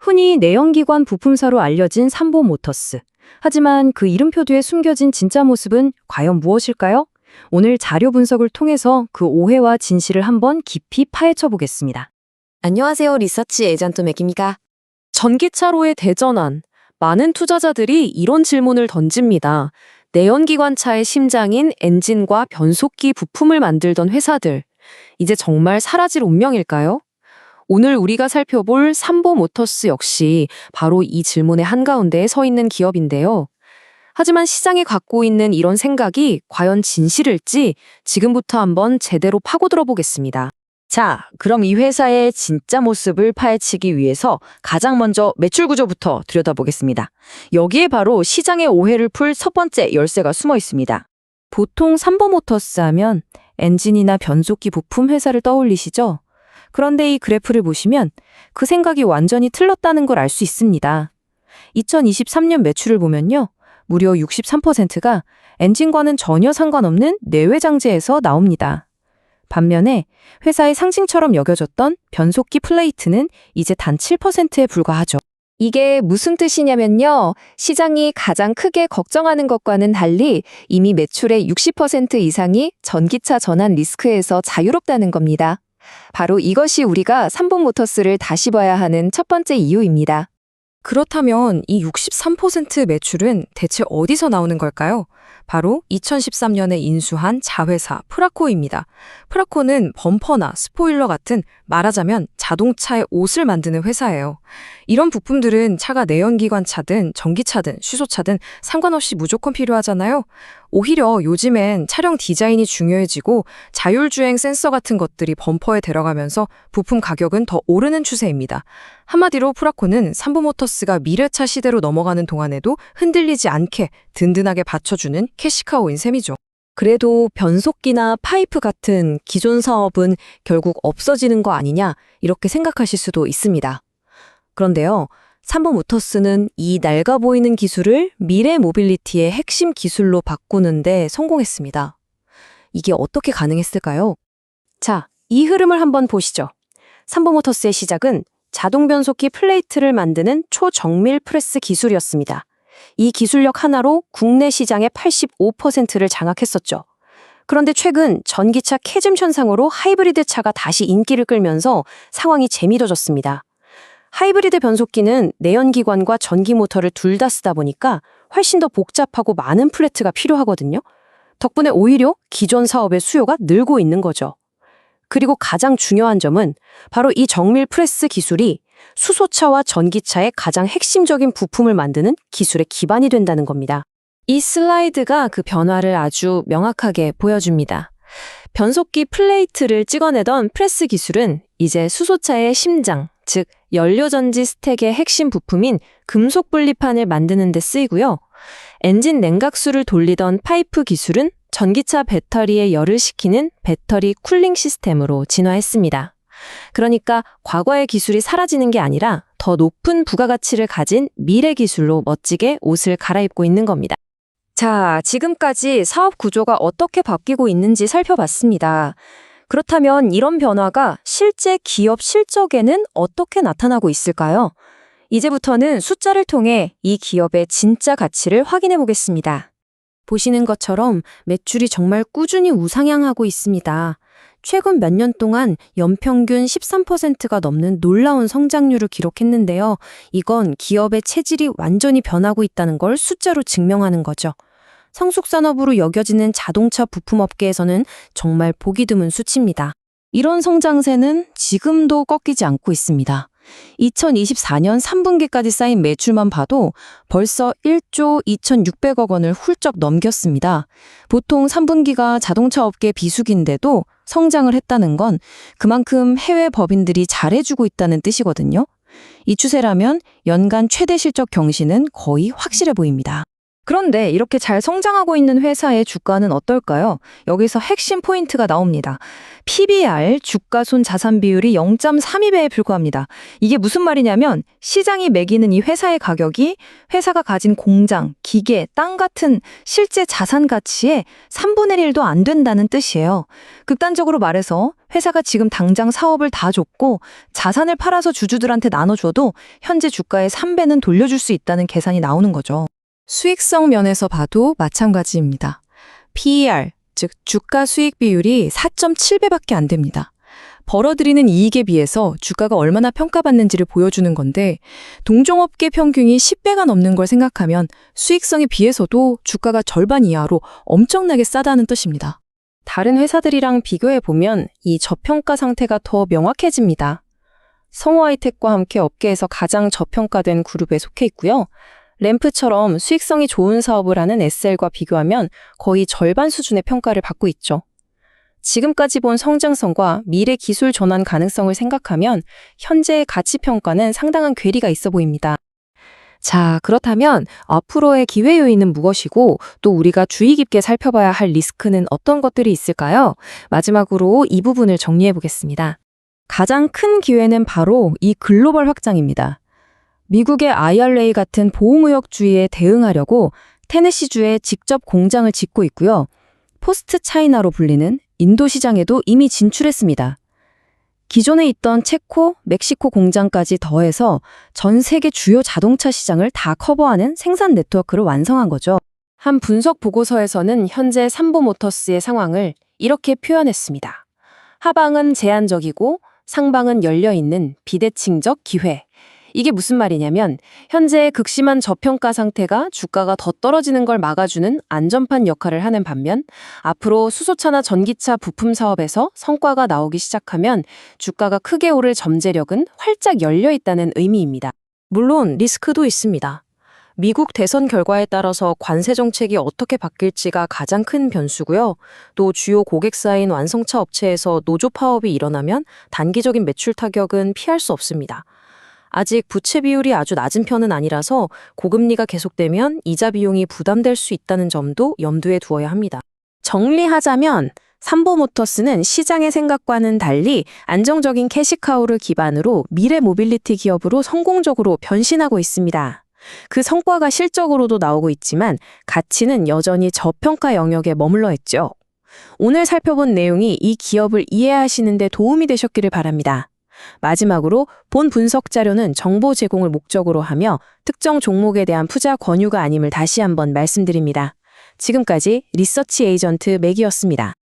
흔히 내연기관 부품사로 알려진 삼보모터스. 하지만 그 이름표 뒤에 숨겨진 진짜 모습은 과연 무엇일까요? 오늘 자료 분석을 통해서 그 오해와 진실을 한번 깊이 파헤쳐 보겠습니다. 안녕하세요. 리서치 에이전트 맥입니다. 전기차로의 대전환. 많은 투자자들이 이런 질문을 던집니다. 내연기관차의 심장인 엔진과 변속기 부품을 만들던 회사들. 이제 정말 사라질 운명일까요? 오늘 우리가 살펴볼 삼보모터스 역시 바로 이 질문의 한가운데에 서 있는 기업인데요. 하지만 시장이 갖고 있는 이런 생각이 과연 진실일지 지금부터 한번 제대로 파고들어 보겠습니다. 자, 그럼 이 회사의 진짜 모습을 파헤치기 위해서 가장 먼저 매출 구조부터 들여다보겠습니다. 여기에 바로 시장의 오해를 풀 첫 번째 열쇠가 숨어 있습니다. 보통 삼보모터스 하면 엔진이나 변속기 부품 회사를 떠올리시죠? 그런데 이 그래프를 보시면 그 생각이 완전히 틀렸다는 걸 알 수 있습니다. 2023년 매출을 보면요. 무려 63%가 엔진과는 전혀 상관없는 내외장재에서 나옵니다. 반면에 회사의 상징처럼 여겨졌던 변속기 플레이트는 이제 단 7%에 불과하죠. 이게 무슨 뜻이냐면요. 시장이 가장 크게 걱정하는 것과는 달리 이미 매출의 60% 이상이 전기차 전환 리스크에서 자유롭다는 겁니다. 바로 이것이 우리가 삼보모터스를 다시 봐야 하는 첫 번째 이유입니다. 그렇다면 이 63% 매출은 대체 어디서 나오는 걸까요? 바로 2013년에 인수한 자회사 프라코입니다. 프라코는 범퍼나 스포일러 같은 말하자면 자동차의 옷을 만드는 회사예요. 이런 부품들은 차가 내연기관차든 전기차든 수소차든 상관없이 무조건 필요하잖아요. 오히려 요즘엔 차량 디자인이 중요해지고 자율주행 센서 같은 것들이 범퍼에 들어가면서 부품 가격은 더 오르는 추세입니다. 한마디로 프라코는 삼보모터스가 미래차 시대로 넘어가는 동안에도 흔들리지 않게 든든하게 받쳐주는 캐시카우인 셈이죠. 그래도 변속기나 파이프 같은 기존 사업은 결국 없어지는 거 아니냐 이렇게 생각하실 수도 있습니다. 그런데요, 삼보모터스는 이 낡아 보이는 기술을 미래 모빌리티의 핵심 기술로 바꾸는데 성공했습니다. 이게 어떻게 가능했을까요? 자, 이 흐름을 한번 보시죠. 삼보모터스의 시작은 자동 변속기 플레이트를 만드는 초정밀 프레스 기술이었습니다. 이 기술력 하나로 국내 시장의 85%를 장악했었죠. 그런데 최근 전기차 캐즘 현상으로 하이브리드 차가 다시 인기를 끌면서 상황이 재미뤄졌습니다. 하이브리드 변속기는 내연기관과 전기 모터를 둘 다 쓰다 보니까 훨씬 더 복잡하고 많은 플레이트가 필요하거든요. 덕분에 오히려 기존 사업의 수요가 늘고 있는 거죠. 그리고 가장 중요한 점은 바로 이 정밀 프레스 기술이 수소차와 전기차의 가장 핵심적인 부품을 만드는 기술의 기반이 된다는 겁니다. 이 슬라이드가 그 변화를 아주 명확하게 보여줍니다. 변속기 플레이트를 찍어내던 프레스 기술은 이제 수소차의 심장, 즉 연료전지 스택의 핵심 부품인 금속 분리판을 만드는 데 쓰이고요. 엔진 냉각수를 돌리던 파이프 기술은 전기차 배터리에 열을 식히는 배터리 쿨링 시스템으로 진화했습니다. 그러니까 과거의 기술이 사라지는 게 아니라 더 높은 부가가치를 가진 미래 기술로 멋지게 옷을 갈아입고 있는 겁니다. 자, 지금까지 사업 구조가 어떻게 바뀌고 있는지 살펴봤습니다. 그렇다면 이런 변화가 실제 기업 실적에는 어떻게 나타나고 있을까요? 이제부터는 숫자를 통해 이 기업의 진짜 가치를 확인해 보겠습니다. 보시는 것처럼 매출이 정말 꾸준히 우상향하고 있습니다. 최근 몇 년 동안 연평균 13%가 넘는 놀라운 성장률을 기록했는데요. 이건 기업의 체질이 완전히 변하고 있다는 걸 숫자로 증명하는 거죠. 성숙산업으로 여겨지는 자동차 부품업계에서는 정말 보기 드문 수치입니다. 이런 성장세는 지금도 꺾이지 않고 있습니다. 2024년 3분기까지 쌓인 매출만 봐도 벌써 1조 2,600억 원을 훌쩍 넘겼습니다. 보통 3분기가 자동차 업계 비수기인데도 성장을 했다는 건 그만큼 해외 법인들이 잘해주고 있다는 뜻이거든요. 이 추세라면 연간 최대 실적 경신은 거의 확실해 보입니다. 그런데 이렇게 잘 성장하고 있는 회사의 주가는 어떨까요? 여기서 핵심 포인트가 나옵니다. PBR, 주가 손 자산 비율이 0.32배에 불과합니다. 이게 무슨 말이냐면 시장이 매기는 이 회사의 가격이 회사가 가진 공장, 기계, 땅 같은 실제 자산 가치의 3분의 1도 안 된다는 뜻이에요. 극단적으로 말해서 회사가 지금 당장 사업을 다 줬고 자산을 팔아서 주주들한테 나눠줘도 현재 주가의 3배는 돌려줄 수 있다는 계산이 나오는 거죠. 수익성 면에서 봐도 마찬가지입니다. PER, 즉 주가 수익 비율이 4.7배밖에 안 됩니다. 벌어들이는 이익에 비해서 주가가 얼마나 평가받는지를 보여주는 건데 동종업계 평균이 10배가 넘는 걸 생각하면 수익성에 비해서도 주가가 절반 이하로 엄청나게 싸다는 뜻입니다. 다른 회사들이랑 비교해보면 이 저평가 상태가 더 명확해집니다. 성우하이텍과 함께 업계에서 가장 저평가된 그룹에 속해 있고요. 램프처럼 수익성이 좋은 사업을 하는 SL과 비교하면 거의 절반 수준의 평가를 받고 있죠. 지금까지 본 성장성과 미래 기술 전환 가능성을 생각하면 현재의 가치 평가는 상당한 괴리가 있어 보입니다. 자, 그렇다면 앞으로의 기회 요인은 무엇이고 또 우리가 주의 깊게 살펴봐야 할 리스크는 어떤 것들이 있을까요? 마지막으로 이 부분을 정리해 보겠습니다. 가장 큰 기회는 바로 이 글로벌 확장입니다. 미국의 IRA 같은 보호무역주의에 대응하려고 테네시주에 직접 공장을 짓고 있고요. 포스트 차이나로 불리는 인도 시장에도 이미 진출했습니다. 기존에 있던 체코, 멕시코 공장까지 더해서 전 세계 주요 자동차 시장을 다 커버하는 생산 네트워크를 완성한 거죠. 한 분석 보고서에서는 현재 삼보모터스의 상황을 이렇게 표현했습니다. 하방은 제한적이고 상방은 열려있는 비대칭적 기회. 이게 무슨 말이냐면 현재 극심한 저평가 상태가 주가가 더 떨어지는 걸 막아주는 안전판 역할을 하는 반면 앞으로 수소차나 전기차 부품 사업에서 성과가 나오기 시작하면 주가가 크게 오를 잠재력은 활짝 열려 있다는 의미입니다. 물론 리스크도 있습니다. 미국 대선 결과에 따라서 관세 정책이 어떻게 바뀔지가 가장 큰 변수고요. 또 주요 고객사인 완성차 업체에서 노조 파업이 일어나면 단기적인 매출 타격은 피할 수 없습니다. 아직 부채 비율이 아주 낮은 편은 아니라서 고금리가 계속되면 이자 비용이 부담될 수 있다는 점도 염두에 두어야 합니다. 정리하자면 삼보모터스는 시장의 생각과는 달리 안정적인 캐시카우를 기반으로 미래 모빌리티 기업으로 성공적으로 변신하고 있습니다. 그 성과가 실적으로도 나오고 있지만 가치는 여전히 저평가 영역에 머물러 있죠. 오늘 살펴본 내용이 이 기업을 이해하시는 데 도움이 되셨기를 바랍니다. 마지막으로 본 분석 자료는 정보 제공을 목적으로 하며 특정 종목에 대한 투자 권유가 아님을 다시 한번 말씀드립니다. 지금까지 리서치 에이전트 맥이었습니다.